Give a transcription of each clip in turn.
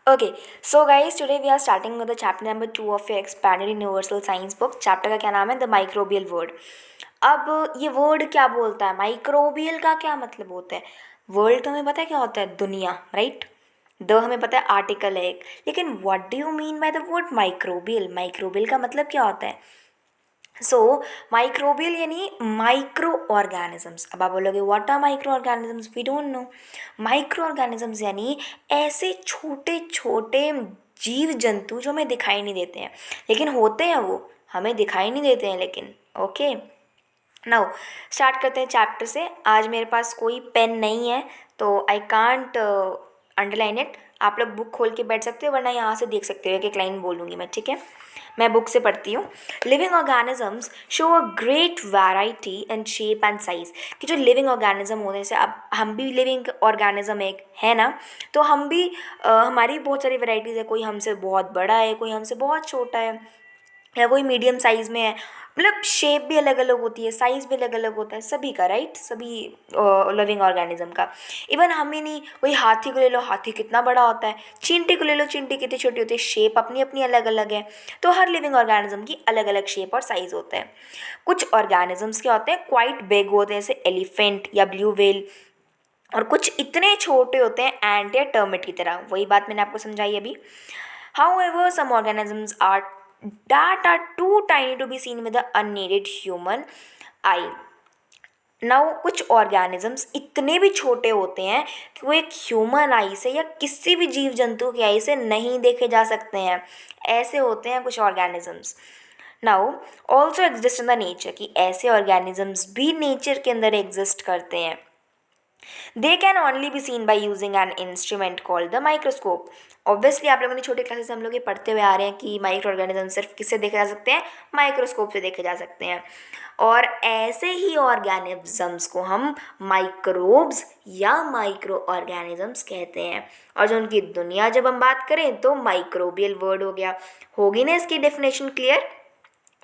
Okay, so guys, today we are starting with the chapter number 2 of your expanded universal science book. Chapter का क्या नाम है? The microbial word. अब ये word क्या बोलता है? माइक्रोबियल का क्या मतलब होता है? वर्ल्ड तो हमें पता है क्या होता है, दुनिया, राइट. द हमें पता है आर्टिकल है एक, लेकिन what do you mean by the word microbial? Microbial का मतलब क्या होता है? सो माइक्रोबियल यानी माइक्रो ऑर्गेनिजम्स. अब आप बोलोगे what are micro organisms, we don't know. Micro organisms यानी ऐसे छोटे छोटे जीव जंतु जो हमें दिखाई नहीं देते हैं, लेकिन होते हैं. वो हमें दिखाई नहीं देते हैं लेकिन. ओके, नाउ स्टार्ट करते हैं चैप्टर से. आज मेरे पास कोई पेन नहीं है तो आई कांट अंडरलाइन इट. आप लोग बुक खोल के बैठ सकते हो, वरना यहाँ से देख सकते हो. एक एक लाइन बोलूँगी मैं, ठीक है. मैं बुक से पढ़ती हूँ. Living organisms show a great variety in shape and size. कि जो लिविंग ऑर्गेनिज्म होने से, अब हम भी लिविंग ऑर्गेनिज्म एक है ना, तो हम भी हमारी बहुत सारी वैरायटीज़ है. कोई हमसे बहुत बड़ा है, कोई हमसे बहुत छोटा है, या कोई मीडियम साइज़ में है. मतलब शेप भी अलग अलग होती है, साइज़ भी अलग अलग होता है सभी का, राइट. सभी लिविंग ऑर्गेनिज्म का. इवन हम ही नहीं, कोई हाथी को ले लो, हाथी कितना बड़ा होता है. चींटी को ले लो, चींटी कितनी छोटी होती है. शेप अपनी अपनी अलग अलग है. तो हर लिविंग ऑर्गेनिज्म की अलग अलग शेप और साइज़ होता है. कुछ ऑर्गेनिजम्स क्या होते हैं, क्वाइट बिग होते हैं, जैसे एलिफेंट या ब्लू व्हेल. और कुछ इतने छोटे होते हैं एंट या टर्मिट की तरह. वही बात मैंने आपको समझाई अभी. However, some organisms are that are too tiny to be seen with the unaided human eye. Now कुछ ऑर्गेनिजम्स इतने भी छोटे होते हैं कि वो एक ह्यूमन आई से या किसी भी जीव जंतु की आई से नहीं देखे जा सकते हैं. ऐसे होते हैं कुछ organisms. Now also exist in the nature, कि ऐसे ऑर्गेनिजम्स भी नेचर के अंदर एग्जिस्ट करते हैं. They can only be seen by using an instrument called the microscope. Obviously आप लोगों ने छोटे क्लासेस से हम लोग ये पढ़ते हुए आ रहे हैं कि माइक्रो ऑर्गेनिज्म सिर्फ किससे देखे जा सकते हैं, माइक्रोस्कोप से देखे जा सकते हैं. और ऐसे ही ऑर्गेनिजम्स को हम माइक्रोब्स या माइक्रो ऑर्गेनिजम्स कहते हैं. और जो उनकी दुनिया जब हम बात करें तो माइक्रोबियल वर्ड हो गया. होगी ना इसकी डेफिनेशन क्लियर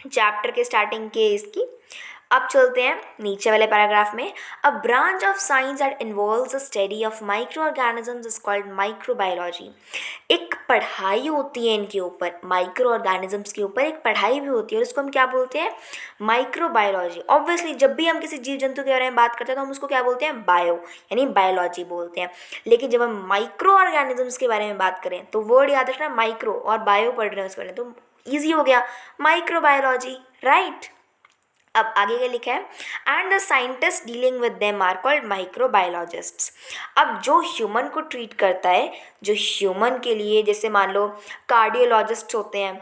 चैप्टर के स्टार्टिंग के इसकी. अब चलते हैं नीचे वाले पैराग्राफ में. A branch of science that involves the study of micro organisms is called microbiology. एक पढ़ाई होती है इनके ऊपर, माइक्रो ऑर्गेनिजम्स के ऊपर एक पढ़ाई भी होती है, और उसको हम क्या बोलते हैं, माइक्रोबायोलॉजी. ऑब्वियसली जब भी हम किसी जीव जंतु के बारे में बात करते हैं तो हम उसको क्या बोलते हैं, बायो यानी बायोलॉजी बोलते हैं. लेकिन जब हम माइक्रो ऑर्गेनिजम्स के बारे में बात करें तो वर्ड याद रखना, माइक्रो और बायो पढ़ रहे हैं उसके बारे में, तो ईजी हो गया, माइक्रोबायोलॉजी, राइट. अब आगे क्या लिखा है, and the scientist dealing with them are called microbiologists. अब जो ह्यूमन को ट्रीट करता है, जो ह्यूमन के लिए, जैसे मान लो कार्डियोलॉजिस्ट होते हैं.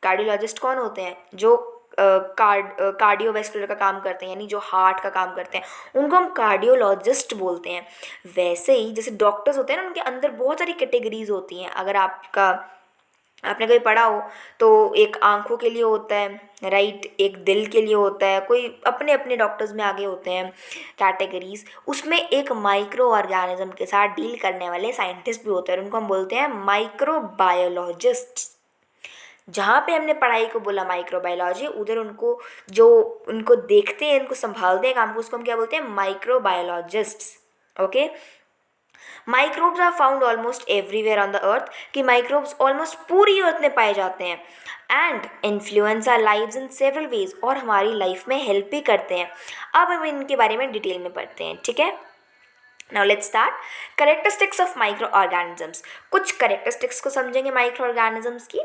कार्डियोलॉजिस्ट कौन होते हैं, जो कार्डियोवेस्कुलर का काम करते हैं, यानी जो हार्ट का काम करते हैं, उनको हम कार्डियोलॉजिस्ट बोलते हैं. वैसे ही जैसे डॉक्टर्स होते हैं ना, उनके अंदर बहुत सारी कैटेगरीज होती हैं. अगर आपने कहीं पढ़ा हो तो एक आंखों के लिए होता है, राइट, एक दिल के लिए होता है, कोई अपने अपने डॉक्टर्स में आगे होते हैं कैटेगरीज. उसमें एक माइक्रो ऑर्गेनिज्म के साथ डील करने वाले साइंटिस्ट भी होते हैं, उनको हम बोलते हैं माइक्रोबायोलॉजिस्ट. जहाँ पे हमने पढ़ाई को बोला माइक्रोबायोलॉजी, उधर उनको जो उनको देखते हैं, उनको संभालते हैं काम को, उसको हम क्या बोलते हैं, microbiologists. Okay. Microbes are found almost everywhere on the earth, कि माइक्रोब्स ऑलमोस्ट पूरी अर्थ में पाए जाते हैं. And influence our lives in several ways, और हमारी लाइफ में हेल्प भी करते हैं. अब हम इनके बारे में डिटेल में पढ़ते हैं, ठीक है. Now let's start. Characteristics of micro organisms. कुछ करेक्टरिस्टिक्स को समझेंगे माइक्रो ऑर्गेनिजम्स की.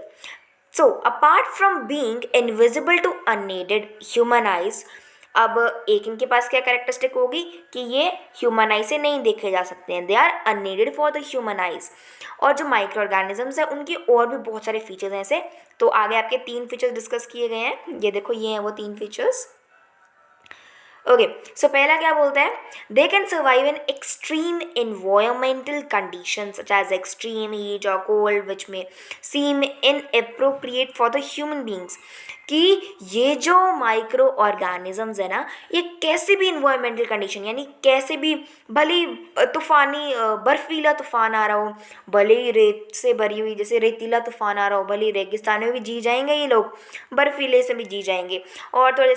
So apart from being invisible to unaided human eyes, अब एक इनके पास क्या कैरेक्टरिस्टिक होगी कि ये ह्यूमन आई से नहीं देखे जा सकते हैं, they are unaided for the human eyes. और जो माइक्रो ऑर्गेनिजम्स हैं उनकी और भी बहुत सारे फीचर्स हैं ऐसे. तो आगे आपके 3 फीचर्स डिस्कस किए गए हैं, ये देखो, ये हैं वो 3 फीचर्स. ओके, सो पहला क्या बोलता है, they can survive in extreme environmental condition such as extreme heat और कोल्ड विच में seem inappropriate for the human beings. कि ये जो माइक्रो ऑर्गेनिजम्स है ना, ये कैसे भी इन्वायरमेंटल कंडीशन, यानी कैसे भी, भले ही तूफ़ानी बर्फीला तूफ़ान आ रहा हो, भले ही रेत से भरी हुई जैसे रेतीला तूफ़ान आ रहा हो, भले ही रेगिस्तान में भी जी जाएंगे ये लोग, बर्फीले से भी जी जाएंगे. और तो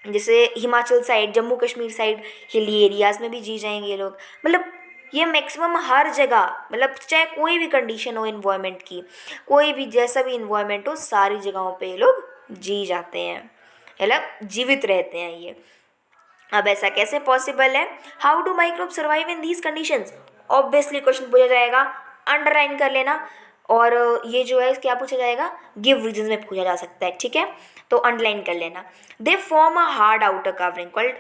जैसे Himachal side, Jammu Kashmir side, hilly areas में भी जी जाएंगे ये लोग. मतलब ये मैक्सिमम हर जगह, मतलब चाहे कोई भी कंडीशन हो इन्वायरमेंट की, कोई भी जैसा भी इन्वायरमेंट हो, सारी जगहों पे ये लोग जी जाते हैं, मतलब जीवित रहते हैं ये। अब ऐसा कैसे पॉसिबल है? How do microbe survive in these conditions? Obviously question पूछा जाएगा, अंडरलाइन कर लेना। और ये जो है क्या पूछा जाएगा, गिव रीजन में पूछा जा सकता है, ठीक है, तो अंडरलाइन कर लेना। They form a hard outer covering called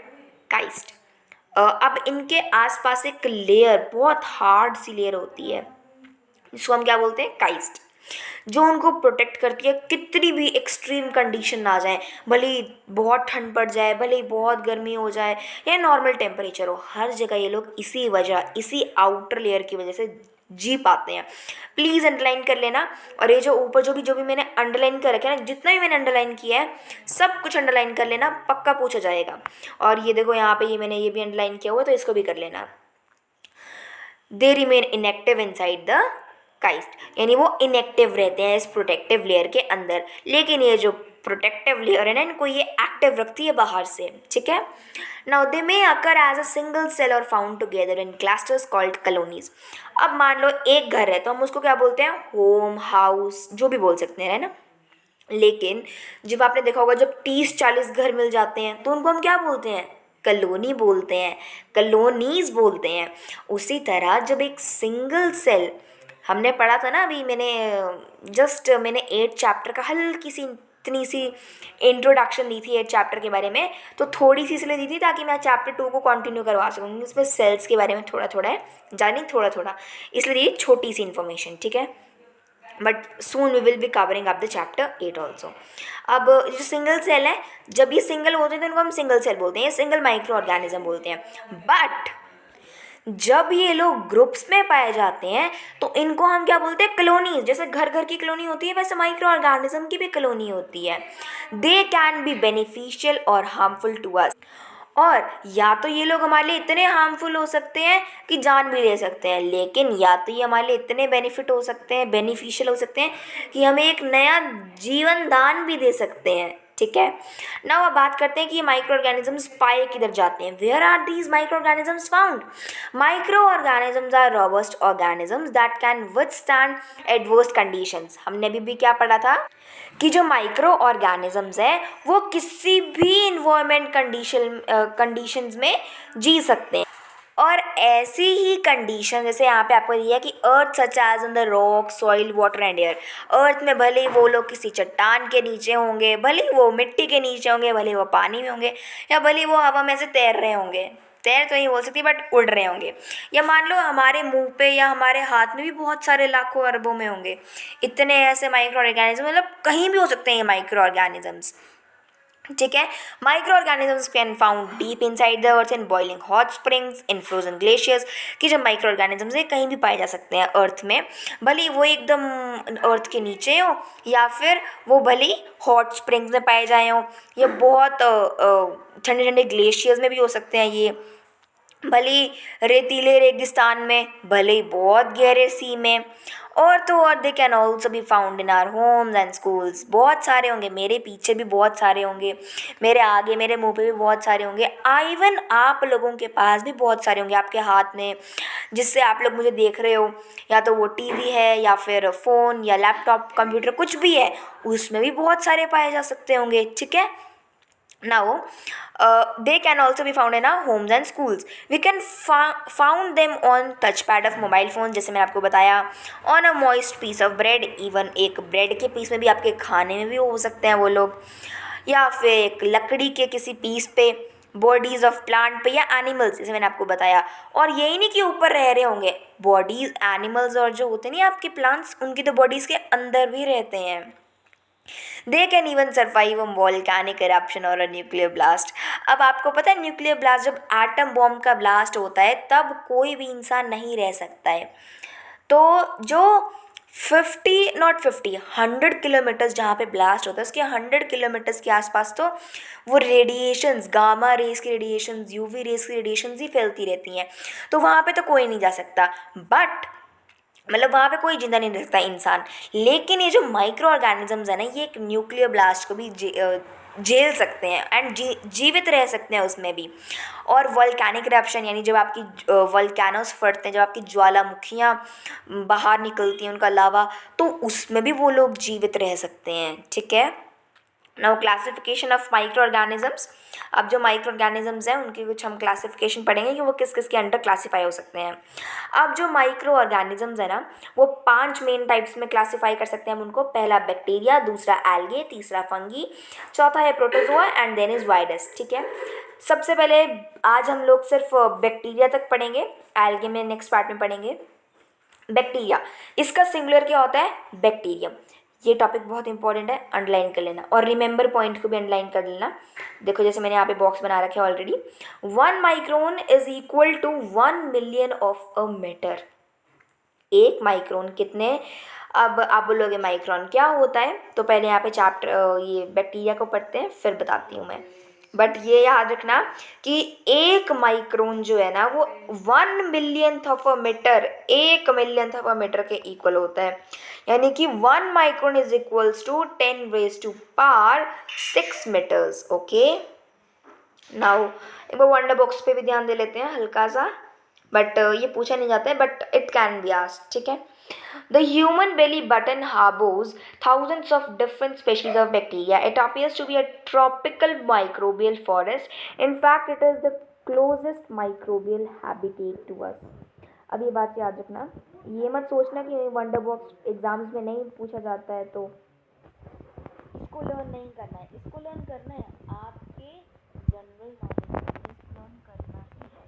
cyst. अब इनके आसपास एक लेयर, बहुत हार्ड सी लेयर होती है, जिसको हम क्या बोलते हैं, काइस्ट, जो उनको प्रोटेक्ट करती है कितनी भी एक्सट्रीम कंडीशन आ जाए, भले ही बहुत ठंड पड़ जाए, भले ही बहुत गर्मी हो जाए या नॉर्मल टेम्परेचर हो, हर जगह ये लोग इसी वजह, इसी आउटर लेयर की वजह से जी पाते हैं। प्लीज़ अंडरलाइन कर लेना। और ये जो ऊपर जो भी मैंने अंडरलाइन कर रखा है ना, जितना भी मैंने अंडरलाइन किया है सब कुछ अंडरलाइन कर लेना, पक्का पूछा जाएगा। और ये देखो यहाँ पे ये मैंने ये भी अंडरलाइन किया हुआ है, तो इसको भी कर लेना। They remain inactive inside the cyst, यानी वो इनएक्टिव रहते हैं इस प्रोटेक्टिव लेयर के अंदर, लेकिन ये जो प्रोटेक्टिव लेयर है ना, इनको ये एक्टिव रखती है बाहर से, ठीक है। Now they may occur as a single cell और found together in clusters called colonies. अब मान लो एक घर है, तो हम उसको क्या बोलते हैं, होम, हाउस, जो भी बोल सकते हैं, है ना। लेकिन जब आपने देखा होगा, जब 30-40 घर मिल जाते हैं तो उनको हम क्या बोलते हैं, कॉलोनी बोलते हैं, कॉलोनीज बोलते हैं। उसी तरह जब एक सिंगल सेल, हमने पढ़ा था ना अभी, मैंने 8 चैप्टर का हल्की सी इतनी सी इंट्रोडक्शन दी थी 8 चैप्टर के बारे में, तो थोड़ी सी इसलिए दी थी ताकि मैं चैप्टर 2 को कंटिन्यू करवा सकूँगी। इसमें सेल्स के बारे में थोड़ा थोड़ा है, जानी थोड़ा थोड़ा, इसलिए ये छोटी सी इन्फॉर्मेशन, ठीक है। But soon we will be covering up the chapter 8 also. अब जो सिंगल सेल है, जब ये सिंगल होते हैं तो इनको हम सिंगल सेल बोलते हैं, सिंगल माइक्रो ऑर्गेनिज्म बोलते हैं। बट जब ये लोग ग्रुप्स में पाए जाते हैं तो इनको हम क्या बोलते हैं, कॉलोनीज। जैसे घर घर की कॉलोनी होती है, वैसे माइक्रो ऑर्गेनिज्म की भी कॉलोनी होती है। दे कैन बी बेनिफिशियल और हार्मफुल टू अस। और या तो ये लोग हमारे लिए इतने हार्मफुल हो सकते हैं कि जान भी ले सकते हैं, लेकिन या तो ये हमारे लिए इतने बेनिफिट हो सकते हैं, बेनिफिशियल हो सकते हैं कि हमें एक नया जीवन दान भी दे सकते हैं, ठीक है। नाउ अब बात करते हैं कि ये माइक्रो ऑर्गेनिजम्स पाए किधर जाते हैं। Where are these micro organisms found? Micro organisms are robust organisms that can withstand adverse conditions. हमने अभी भी क्या पढ़ा था कि जो माइक्रो ऑर्गेनिजम्स हैं वो किसी भी इन्वायरमेंट कंडीशंस में जी सकते हैं। और ऐसी ही कंडीशन, जैसे यहाँ पे आपको दिया कि earth such as in the rock, soil, water and air. Earth में भले ही वो लोग किसी चट्टान के नीचे होंगे, भले ही वो मिट्टी के नीचे होंगे, भले ही वो पानी में होंगे, या भले ही वो हवा में से तैर रहे होंगे, तैर तो नहीं बोल सकती बट उड़ रहे होंगे, या मान लो हमारे मुंह पे या हमारे हाथ में भी बहुत सारे लाखों अरबों में होंगे। इतने ऐसे माइक्रो ऑर्गेनिज्म, मतलब कहीं भी हो सकते हैं ये माइक्रो ऑर्गेनिजम्स, ठीक है। Micro organisms can found deep inside the earth in boiling hot springs, in frozen glaciers. कि जो माइक्रो ऑर्गेनिजम्स है कहीं भी पाए जा सकते हैं अर्थ में, भले ही वो एकदम अर्थ के नीचे हो, या फिर वो भले ही हॉट स्प्रिंग्स में पाए जाए हों, या बहुत ठंडे ठंडे ग्लेशियर्स में भी हो सकते हैं ये, भले ही रेतीले रेगिस्तान में, भले ही बहुत गहरे सी में। और तो और they can also be found in our homes and schools. बहुत सारे होंगे, मेरे पीछे भी बहुत सारे होंगे, मेरे आगे, मेरे मुंह पे भी बहुत सारे होंगे, इवन आप लोगों के पास भी बहुत सारे होंगे, आपके हाथ में, जिससे आप लोग मुझे देख रहे हो, या तो वो टीवी है या फिर फ़ोन या लैपटॉप, कंप्यूटर, कुछ भी है, उसमें भी बहुत सारे पाए जा सकते होंगे, ठीक है। Now, they can also be found in our homes and schools. We can found them on touchpad of mobile phones, जैसे मैंने आपको बताया, on a moist piece of bread, even एक ब्रेड के पीस में भी, आपके खाने में भी हो सकते हैं वो लोग, या फिर एक लकड़ी के किसी पीस पे, बॉडीज़ ऑफ प्लांट पे, या एनिमल्स, जैसे मैंने आपको बताया। और यही नहीं कि ऊपर रह रहे होंगे, बॉडीज़ एनिमल्स और जो होते नहीं आपके प्लांट्स, उनकी तो बॉडीज़ के अंदर भी रहते हैं। They can even survive a volcanic eruption और अ न्यूक्लियर ब्लास्ट। अब आपको पता है न्यूक्लियर ब्लास्ट, जब एटम बॉम्ब का ब्लास्ट होता है तब कोई भी इंसान नहीं रह सकता है। तो जो 100 किलोमीटर्स जहाँ पे ब्लास्ट होता है, उसके 100 किलोमीटर्स के आसपास तो वो रेडिएशंस, गामा रेस की रेडिएशंस, यूवी रेस की रेडिएशंस ही फैलती रहती हैं, तो वहाँ पे तो कोई नहीं जा सकता। बट मतलब वहाँ पे कोई जिंदा नहीं रह सकता इंसान। लेकिन ये जो माइक्रो ऑर्गेनिजम्स है ना, ये एक न्यूक्लियर ब्लास्ट को भी झेल सकते हैं एंड जीवित रह सकते हैं उसमें भी। और वोल्केनिक इरप्शन यानी जब आपकी वोल्केनोस फटते हैं, जब आपकी ज्वालामुखियाँ बाहर निकलती हैं उनका लावा, तो उसमें भी वो लोग जीवित रह सकते हैं, ठीक है। Now classification of micro organisms. अब जो माइक्रो ऑर्गेनिजम्स हैं उनकी कुछ हम क्लासिफिकेशन पढ़ेंगे कि वो किस किस के अंडर क्लासीफाई हो सकते हैं। अब जो माइक्रो ऑर्गेनिजम्स है ना, वो 5 मेन टाइप्स में क्लासीफाई कर सकते हैं हम उनको। पहला बैक्टीरिया, दूसरा एल्गे, तीसरा फंगी, चौथा है protozoa and then is virus, ठीक है। सबसे पहले आज हम लोग सिर्फ बैक्टीरिया तक पढ़ेंगे, एल्गे में नेक्स्ट पार्ट में पढ़ेंगे। बैक्टीरिया, इसका सिंगुलर क्या होता है? बैक्टीरियम। ये टॉपिक बहुत इंपॉर्टेंट है, अंडरलाइन कर लेना और रिमेंबर पॉइंट को भी अंडरलाइन कर लेना। देखो जैसे मैंने यहाँ पे बॉक्स बना रखे already. 1 micron is equal to 1 million of a metre. एक माइक्रोन कितने? अब आप बोलोगे माइक्रोन क्या होता है, तो पहले यहाँ पे चैप्टर ये बैक्टीरिया को पढ़ते हैं फिर बताती हूँ मैं। बट ये याद रखना कि एक माइक्रोन जो है ना वो 1 millionth of a metre, 1 millionth of a metre के इक्वल होता है। यानी कि 1 micron is equals to 10 raise to power 6 metres. Okay, now एक बार वंडर बॉक्स पे भी ध्यान दे लेते हैं हल्का सा, बट ये पूछा नहीं जाता है, but it can be asked, ठीक है। The human belly button harbors thousands of different species of bacteria. It appears to be a tropical microbial forest. In fact, it is the closest microbial habitat to us. अब ये बात याद रखना, ये मत सोचना कि वंडर बॉक्स एग्जाम्स में नहीं पूछा जाता है तो इसको लर्न नहीं करना है। इसको लर्न करना है आपके जनरल नॉलेज लर्न करना ही है।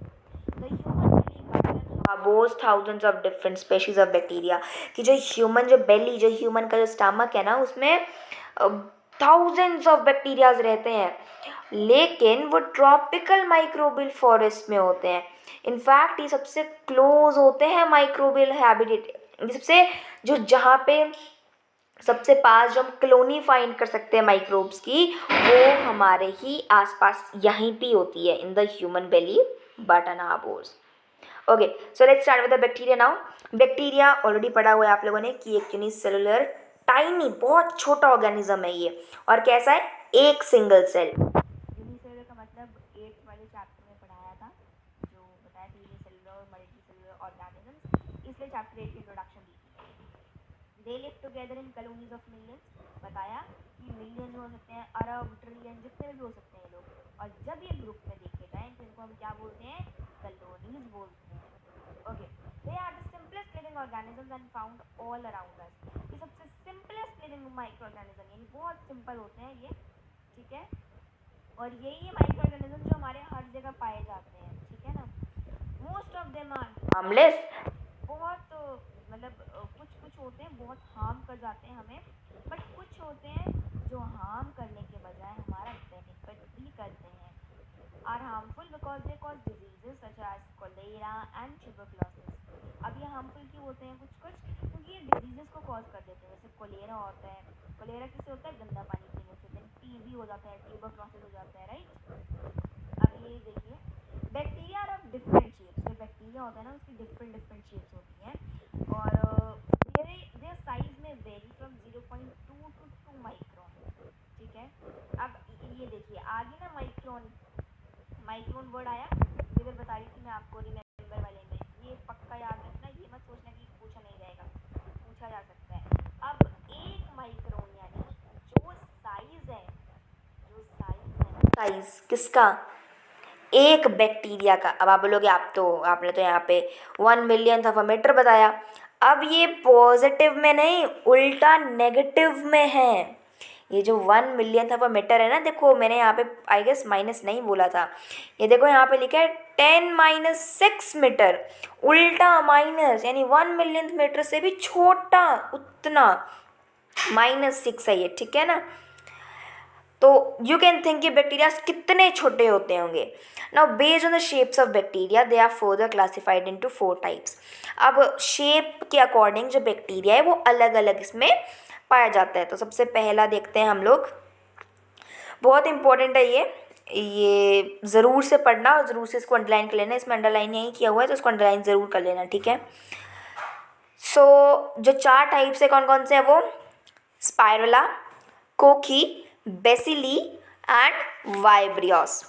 The human belly button harbors thousands of different species of bacteria। कि जो ह्यूमन जो बेली, जो ह्यूमन का जो स्टमक है ना, उसमें थाउजेंड्स ऑफ बैक्टीरियाज रहते हैं, लेकिन वो ट्रॉपिकल माइक्रोबियल फॉरेस्ट में होते हैं। इनफैक्ट ये सबसे क्लोज होते हैं माइक्रोबियल हैबिटेट, ये सबसे जो जहाँ पे सबसे पास जो हम कॉलोनी फाइंड कर सकते हैं माइक्रोब्स की, वो हमारे ही आसपास यहीं पे होती है, in the human belly button harbours. Okay, so let's start with the bacteria now. Bacteria already पढ़ा हुआ है आप लोगों ने कि एक यूनिसेलुलर टाइनी बहुत छोटा ऑर्गेनिज्म है ये, और कैसा है? एक सिंगल सेल। यूनिसेलुलर का मतलब 8th वाले चैप्टर में पढ़ाया था, जो बताया था यूनिसेलुलर और मल्टीसेलुलर ऑर्गेनिजम्स, इसलिए चैप्टर 8 की इंट्रोडक्शन दी थी। They live together in colonies of millions, बताया कि मिलियन हो सकते हैं, अरब, ट्रिलियन, जितने भी हो सकते हैं लोग, और जब ये ग्रुप में देखे जाएं तो इनको हम क्या बोलते हैं? कॉलोनीज बोलते हैं। Okay, they are the simplest living organisms and found all around us. ये सबसे सिंपलेस्ट लिविंग माइक्रो ऑर्गेनिज्म, यानी बहुत सिंपल होते हैं ये, ठीक है। और यही माइक्रो ऑर्गेनिज्म जो हमारे हर जगह पाए जाते हैं, ठीक है ना। Most of them are harmless, बहुत मतलब कुछ होते हैं बहुत हार्म कर जाते हैं हमें, बट कुछ होते हैं जो हार्म करने के बजाय हमारा बेनिफिट भी करते हैं। Are harmful because they cause diseases such as cholera and tuberculosis. अब ये हार्मफुल क्यों होते हैं कुछ क्योंकि ये डिजीजेस को कॉज कर देते हैं। जैसे कोलेरा होता है, कोलेरा किससे होता है? गंदा पानी पीने से, देन टीबी हो जाता है, ट्यूबरकुलोसिस हो जाता है, राइट। अब ये देखिए, bacteria are of different shapes. जो बैक्टीरिया होता है ना उसकी डिफरेंट शेप्स होती हैं, और देयर साइज में वेरी फ्रॉम 0.2 to 2 माइक्रोन, ठीक है। अब ये देखिए आगे ना माइक्रोन वर्ड आया, इधर बता रही थी मैं आपको रिमेंबर वाले में, ये पक्का याद रखना, ये मत सोचना कि पूछा नहीं जाएगा, पूछा जा सकता है। अब एक माइक्रोन यानी जो साइज है, साइज किसका? एक बैक्टीरिया का। अब आप बोलोगे आपने तो यहाँ पे 1 मिलियन ऑफ अ मीटर बताया। अब ये पॉजिटिव में नहीं, उल्टा नेगेटिव में है। ये जो 1 मिलियन ऑफ अ मीटर है ना, देखो मैंने यहाँ पे आई गेस माइनस नहीं बोला था, ये देखो यहाँ पे लिखा है 10⁻6 मीटर, उल्टा माइनस, यानी 1 मिलियन मीटर से भी छोटा, उतना -6 है ये, ठीक है ना। तो यू कैन थिंक कि बैक्टीरिया कितने छोटे होते होंगे। Now based on the shapes of bacteria they are further classified into 4 types. अब शेप के अकॉर्डिंग जो बैक्टीरिया है वो अलग अलग इसमें पाया जाता है। तो सबसे पहला देखते हैं हम लोग, बहुत इंपॉर्टेंट है ये ज़रूर से पढ़ना और ज़रूर से इसको अंडरलाइन कर लेना। इसमें अंडरलाइन नहीं किया हुआ है तो इसको अंडरलाइन ज़रूर कर लेना, ठीक है। सो जो 4 टाइप्स है कौन कौन से हैं वो? स्पाइरुला, कोकी, बेसिली एंड वाइब्रियोस।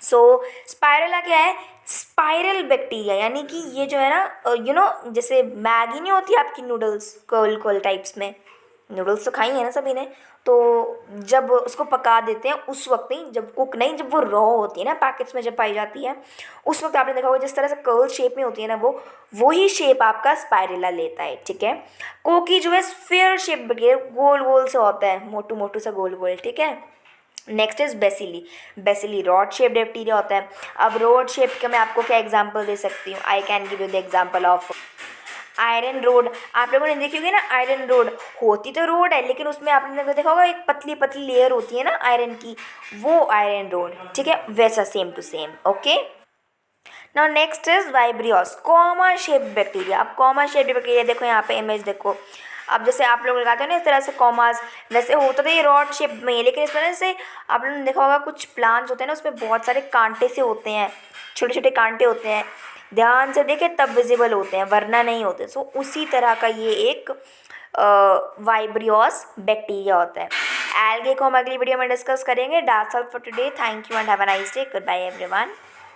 सो स्पायरेला क्या है? स्पाइरल बैक्टीरिया, यानी कि ये जो है ना जैसे मैगी नहीं होती आपकी नूडल्स कर्ल कर्ल टाइप्स में, नूडल्स तो खाई है ना सभी ने, तो जब उसको पका देते हैं उस वक्त नहीं, जब कुक नहीं, जब वो रॉ होती है ना पैकेट्स में जब पाई जाती है, उस वक्त आपने देखा होगा जिस तरह से कर्ल शेप में होती है ना वो ही शेप आपका स्पायरेला लेता है। ठीक है। कोकी जो है स्फीयर शेप गोल गोल से होता है, मोटू मोटू सा गोल गोल। ठीक है। Next is bacilli. Bacilli rod shape bacteria होता है। अब रॉड शेप का मैं आपको क्या एग्जांपल दे सकती हूँ? I can give you the example of iron rod. आप लोगों ने देखी होगी ना, आयरन रोड होती तो रोड है, लेकिन उसमें आपने देखा होगा एक पतली पतली लेयर होती है ना आयरन की, वो आयरन रोड। ठीक है, वैसा same to same. Okay. Now next is vibrios, comma shape bacteria. अब कॉमा शेप बैक्टीरिया देखो, यहाँ पे इमेज देखो। अब जैसे आप लोग लगाते हो ना इस तरह से कॉमास, वैसे होता तो ये रॉड शेप में है, लेकिन इस तरह से आप लोगों ने देखा होगा कुछ प्लांट्स होते हैं ना, उसमें बहुत सारे कांटे से होते हैं, छोटे छोटे कांटे होते हैं, ध्यान से देखें तब विजिबल होते हैं वरना नहीं होते। सो उसी तरह का ये एक वाइब्रियोस बैक्टीरिया होता है। एल्गे को हम अगली वीडियो में डिस्कस करेंगे। That's all for today. Thank you and have a nice day. Good bye everyone.